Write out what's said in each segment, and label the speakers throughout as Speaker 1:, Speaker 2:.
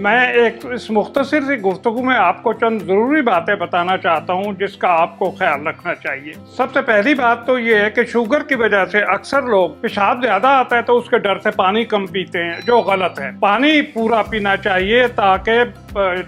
Speaker 1: मैं एक इस मुख्तसर सी गुफ्तगू में आपको चंद ज़रूरी बातें बताना चाहता हूँ जिसका आपको ख्याल रखना चाहिए। सबसे पहली बात तो ये है कि शुगर की वजह से अक्सर लोग पेशाब ज़्यादा आता है तो उसके डर से पानी कम पीते हैं, जो गलत है। पानी पूरा पीना चाहिए ताकि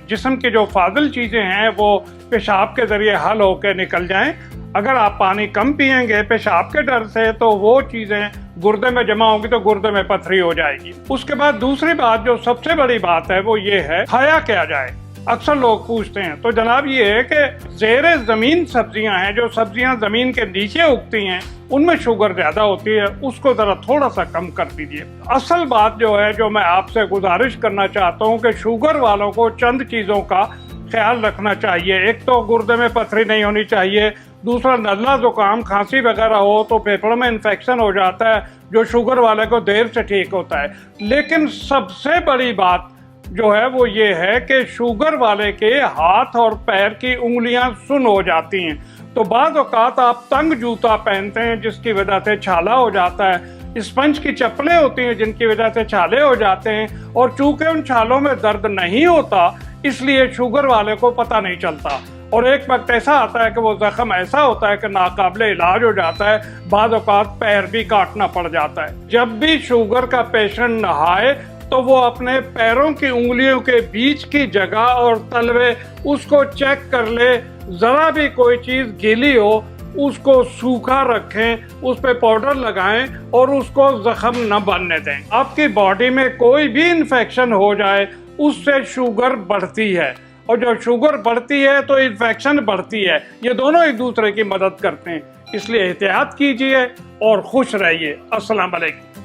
Speaker 1: जिस्म की जो फाजिल चीज़ें हैं वो पेशाब के ज़रिए हल होकर निकल जाएं। अगर आप पानी कम पिएंगे पेशाब के डर से तो वो चीज़ें गुर्दे में जमा होगी तो गुर्दे में पथरी हो जाएगी। उसके बाद दूसरी बात जो सबसे बड़ी बात है वो ये है, खाया क्या जाए। अक्सर लोग पूछते हैं, तो जनाब ये है कि ज़ेरे ज़मीन सब्जियां हैं, जो सब्जियां ज़मीन के नीचे उगती हैं उनमें शुगर ज़्यादा होती है, उसको ज़रा थोड़ा सा कम कर दीजिए। असल बात जो है जो मैं आपसे गुजारिश करना चाहता हूँ कि शुगर वालों को चंद चीज़ों का ख्याल रखना चाहिए। एक तो गुर्दे में पथरी नहीं होनी चाहिए, दूसरा नज़ला ज़ुकाम खांसी वगैरह हो तो फेफड़ों में इन्फेक्शन हो जाता है जो शुगर वाले को देर से ठीक होता है। लेकिन सबसे बड़ी बात जो है वो ये है कि शुगर वाले के हाथ और पैर की उंगलियां सुन्न हो जाती हैं, तो बाज़ औक़ात आप तंग जूता पहनते हैं जिसकी वजह से छाला हो जाता है, स्पंज की चप्पलें होती हैं जिनकी वजह से छाले हो जाते हैं, और चूंकि उन छालों में दर्द नहीं होता इसलिए शुगर वाले को पता नहीं चलता। और एक वक्त ऐसा आता है कि वो जख्म ऐसा होता है कि नाकाबिले इलाज हो जाता है, बाज़ औक़ात पैर भी काटना पड़ जाता है। जब भी शुगर का पेशेंट नहाए तो वो अपने पैरों की उंगलियों के बीच की जगह और तलवे उसको चेक कर ले, ज़रा भी कोई चीज़ गीली हो उसको सूखा रखें, उस पर पाउडर लगाएं और उसको जख्म न बनने दें। आपकी बॉडी में कोई भी इन्फेक्शन हो जाए उससे शुगर बढ़ती है, और जब शुगर बढ़ती है तो इन्फेक्शन बढ़ती है। ये दोनों एक दूसरे की मदद करते हैं, इसलिए एहतियात कीजिए और खुश रहिए। अस्सलाम वालेकुम।